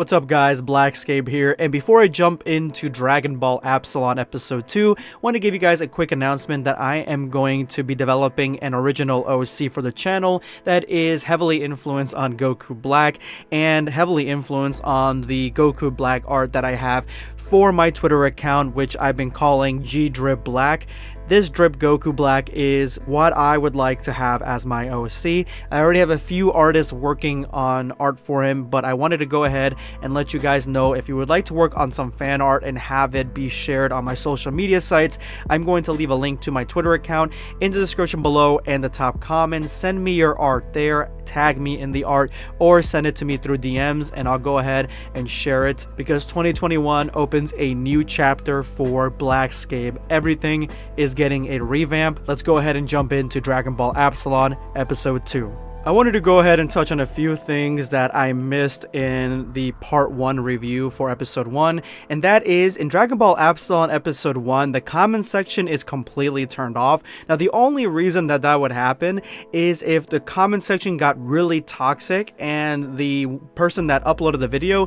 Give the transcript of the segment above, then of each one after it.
What's up guys, Blackscape here, and before I jump into Dragon Ball Absalon episode 2, I want to give you guys a quick announcement that I am going to be developing an original OC for the channel that is heavily influenced on Goku Black and heavily influenced on the Goku Black art that I have for my Twitter account, which I've been calling G-Drip Black. This Drip Goku Black is what I would like to have as my OC. I already have a few artists working on art for him, but I wanted to go ahead and let you guys know if you would like to work on some fan art and have it be shared on my social media sites. I'm going to leave a link to my Twitter account in the description below and the top comments. Send me your art there, tag me in the art, or send it to me through DMs and I'll go ahead and share it, because 2021 opens a new chapter for Blackscape. Everything is getting a revamp. Let's go ahead and jump into Dragon Ball Absalon episode 2. I wanted to go ahead and touch on a few things that I missed in the part 1 review for episode 1, and that is in Dragon Ball Absalon episode 1, the comment section is completely turned off. Now the only reason that that would happen is if the comment section got really toxic and the person that uploaded the video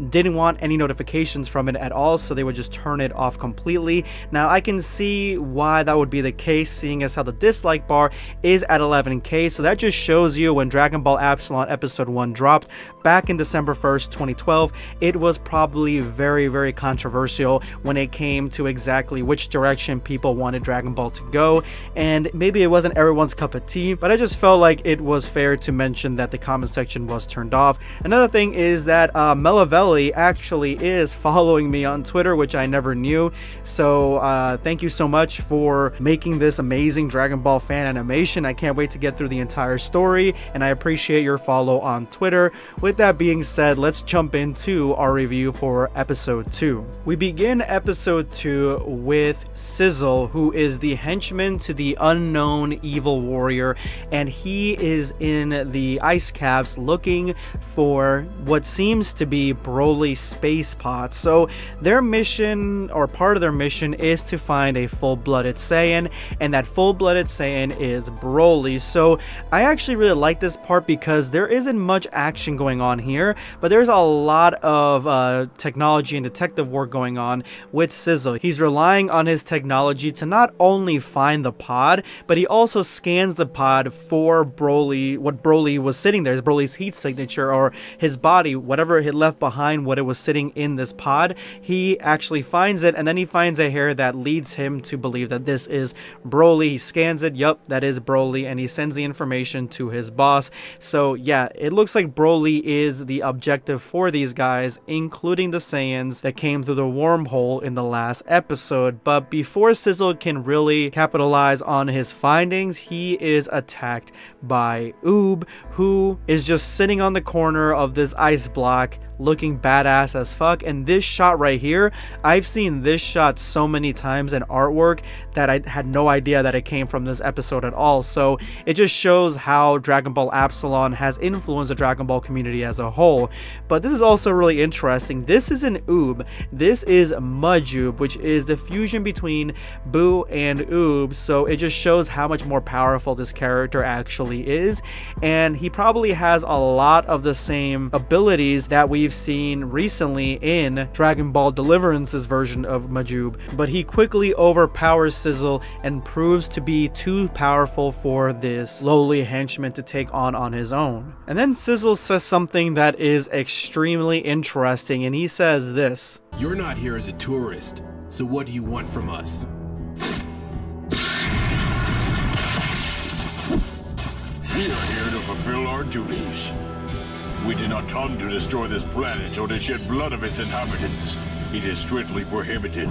didn't want any notifications from it at all, so they would just turn it off completely. Now I can see why that would be the case, seeing as how the dislike bar is at 11k, so that just shows you when Dragon Ball Absalon episode 1 dropped back in December 1st, 2012, it was probably very controversial when it came to exactly which direction people wanted Dragon Ball to go, and maybe it wasn't everyone's cup of tea, but I just felt like it was fair to mention that the comment section was turned off. Another thing is that Melavelli actually is following me on Twitter, which I never knew, so thank you so much for making this amazing Dragon Ball fan animation. I can't wait to get through the entire story, and I appreciate your follow on Twitter. With that being said, let's jump into our review for episode 2. We begin episode 2 with Sizzle, who is the henchman to the unknown evil warrior, and he is in the ice caps looking for what seems to be Broly's space pots. So their mission, or part of their mission, is to find a full-blooded Saiyan, and that full-blooded Saiyan is Broly. So I actually really like this part because there isn't much action going on here, but there's a lot of technology and detective work going on with Sizzle. He's relying on his technology to not only find the pod, but he also scans the pod for Broly, what Broly was sitting there, Broly's heat signature, or his body, whatever he left behind, what it was sitting in this pod. He actually finds it, and then he finds a hair that leads him to believe that this is Broly. He scans it, yup, that is Broly, and he sends the information to his boss. So yeah, it looks like Broly is the objective for these guys, including the Saiyans that came through the wormhole in the last episode. But before Sizzle can really capitalize on his findings, he is attacked by Oob, who is just sitting on the corner of this ice block looking badass as fuck. And this shot right here, I've seen this shot so many times in artwork that I had no idea that it came from this episode at all. So it just shows how Dragon Ball Absalon has influenced the Dragon Ball community as a whole. But this is also really interesting. This isn't Oob, this is Majub, which is the fusion between Boo and Oob. So it just shows how much more powerful this character actually is, and he probably has a lot of the same abilities that we've seen recently in Dragon Ball Deliverance's version of Majub, but he quickly overpowers Sizzle and proves to be too powerful for this lowly henchman to take on his own. And then Sizzle says something that is extremely interesting, and he says this: "You're not here as a tourist, so what do you want from us?" We are here to fulfill our duties. We did not come to destroy this planet or to shed blood of its inhabitants. It is strictly prohibited.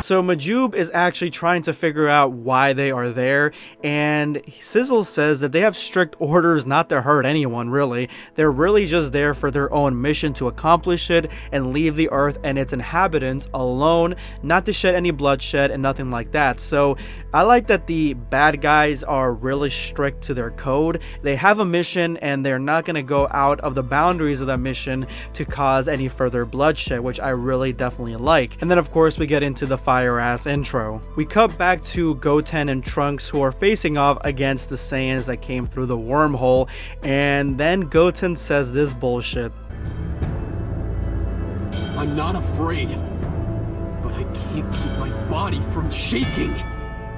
So Majub is actually trying to figure out why they are there, and Sizzle says that they have strict orders not to hurt anyone, really. They're really just there for their own mission to accomplish it and leave the Earth and its inhabitants alone, not to shed any bloodshed and nothing like that. So I like that the bad guys are really strict to their code. They have a mission and they're not going to go out of the boundaries of that mission to cause any further bloodshed, which I really definitely like. And then of course we get into the fire ass intro. We cut back to Goten and Trunks, who are facing off against the Saiyans that came through the wormhole, and then Goten says this bullshit. I'm not afraid. But I can't keep my body from shaking.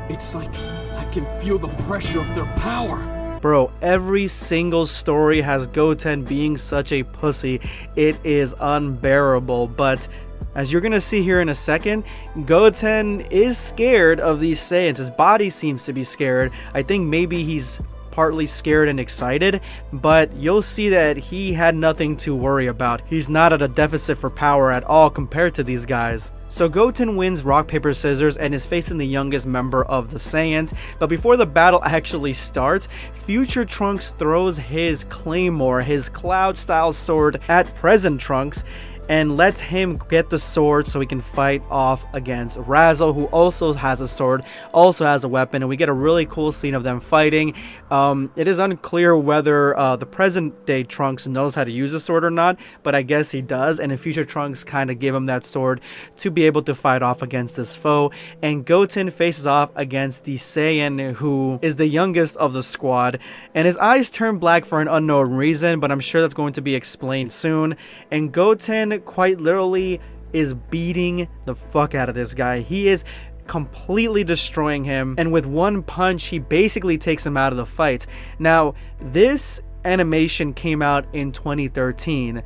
It's like I can feel the pressure of their power. Bro, every single story has Goten being such a pussy. It is unbearable, but as you're gonna see here in a second, Goten is scared of these Saiyans. His body seems to be scared. I think maybe he's partly scared and excited, but you'll see that he had nothing to worry about. He's not at a deficit for power at all compared to these guys. So Goten wins rock, paper, scissors and is facing the youngest member of the Saiyans, but before the battle actually starts, Future Trunks throws his claymore, his cloud style sword at present Trunks, and lets him get the sword so he can fight off against Razzle, who also has a sword, also has a weapon, and we get a really cool scene of them fighting. It is unclear whether the present day Trunks knows how to use a sword or not, but I guess he does, and in Future Trunks kind of give him that sword to be able to fight off against this foe, and Goten faces off against the Saiyan who is the youngest of the squad, and his eyes turn black for an unknown reason, but I'm sure that's going to be explained soon, and Goten quite literally is beating the fuck out of this guy. He is completely destroying him, and with one punch he basically takes him out of the fight. Now this animation came out in 2013,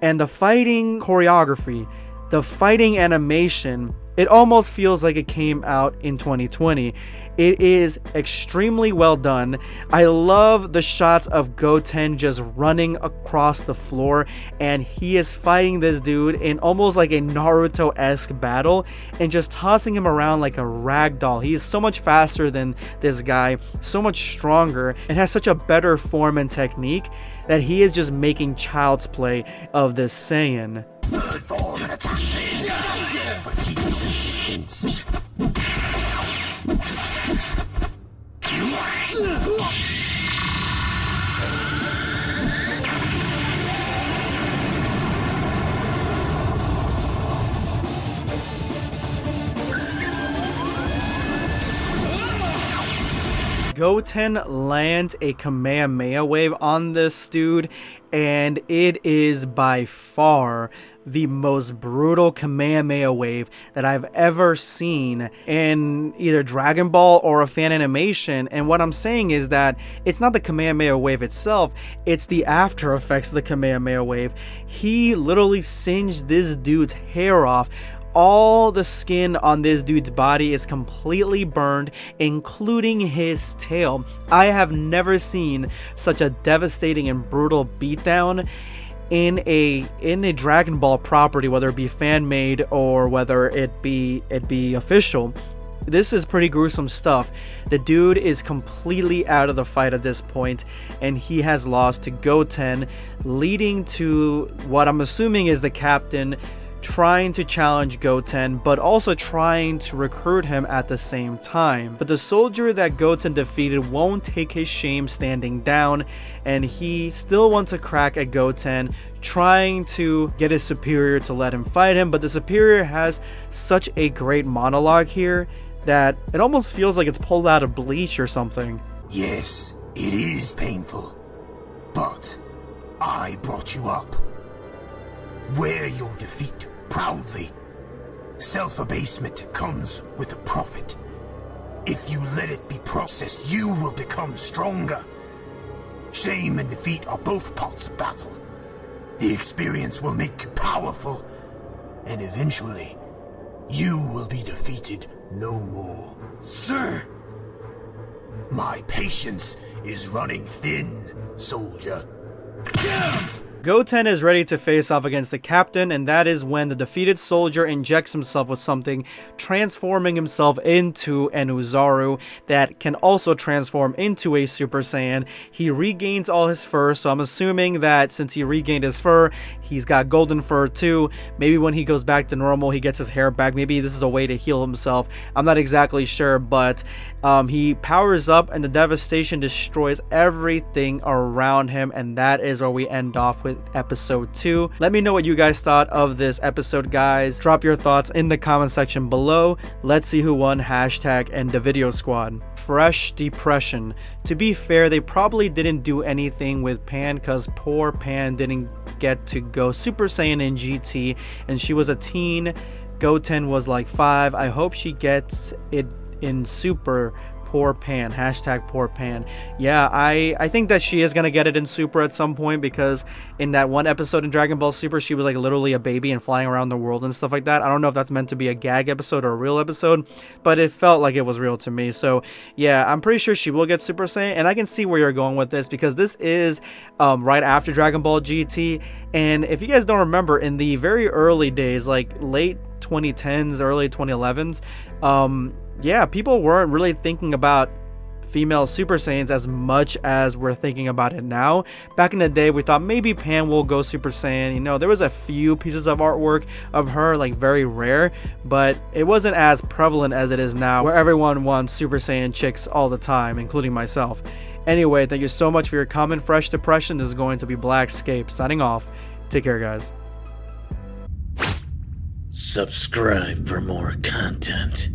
and the fighting choreography, the fighting animation, it almost feels like it came out in 2020. It is extremely well done. I love the shots of Goten just running across the floor, and he is fighting this dude in almost like a Naruto-esque battle and just tossing him around like a rag doll. He is so much faster than this guy, so much stronger, and has such a better form and technique that he is just making child's play of this Saiyan. Goten lands a Kamehameha wave on this dude, and it is by far the most brutal Kamehameha wave that I've ever seen in either Dragon Ball or a fan animation. And what I'm saying is that it's not the Kamehameha wave itself, it's the after effects of the Kamehameha wave. He literally singed this dude's hair off. All the skin on this dude's body is completely burned, including his tail. I have never seen such a devastating and brutal beatdown in a Dragon Ball property, whether it be fan made or whether it be official. This is pretty gruesome stuff. The dude is completely out of the fight at this point, and he has lost to Goten, leading to what I'm assuming is the captain trying to challenge Goten, but also trying to recruit him at the same time. But the soldier that Goten defeated won't take his shame standing down, and he still wants a crack at Goten, trying to get his superior to let him fight him. But the superior has such a great monologue here that it almost feels like it's pulled out of Bleach or something. Yes, it is painful, but I brought you up. Wear your defeat proudly. Self-abasement comes with a profit. If you let it be processed, you will become stronger. Shame and defeat are both parts of battle. The experience will make you powerful, and eventually, you will be defeated no more. Sir! My patience is running thin, soldier. Goten is ready to face off against the captain, and that is when the defeated soldier injects himself with something, transforming himself into an Uzaru that can also transform into a Super Saiyan. He regains all his fur, so I'm assuming that since he regained his fur, he's got golden fur too. Maybe when he goes back to normal, he gets his hair back. Maybe this is a way to heal himself. I'm not exactly sure, but he powers up and the devastation destroys everything around him, and that is where we end off with in episode 2. Let me know what you guys thought of this episode, guys. Drop your thoughts in the comment section below. Let's see who won hashtag End the Video Squad. Fresh depression. To be fair, they probably didn't do anything with Pan because poor Pan didn't get to go Super Saiyan in GT and she was a teen. Goten was like 5. I hope she gets it in Super. Poor Pan. Hashtag poor Pan. Yeah, I think that she is gonna get it in Super at some point, because in that one episode in Dragon Ball Super, she was like literally a baby and flying around the world and stuff like that. I don't know if that's meant to be a gag episode or a real episode, but it felt like it was real to me. So yeah, I'm pretty sure she will get Super Saiyan, and I can see where you're going with this, because this is right after Dragon Ball GT. And if you guys don't remember, in the very early days, like late 2010s, early 2011s, yeah, people weren't really thinking about female Super Saiyans as much as we're thinking about it now. Back in the day, we thought maybe Pan will go Super Saiyan. You know, there was a few pieces of artwork of her, like very rare, but it wasn't as prevalent as it is now, where everyone wants Super Saiyan chicks all the time, including myself. Anyway, thank you so much for your comment, Fresh Depression. This is going to be Blackscape signing off. Take care, guys. Subscribe for more content.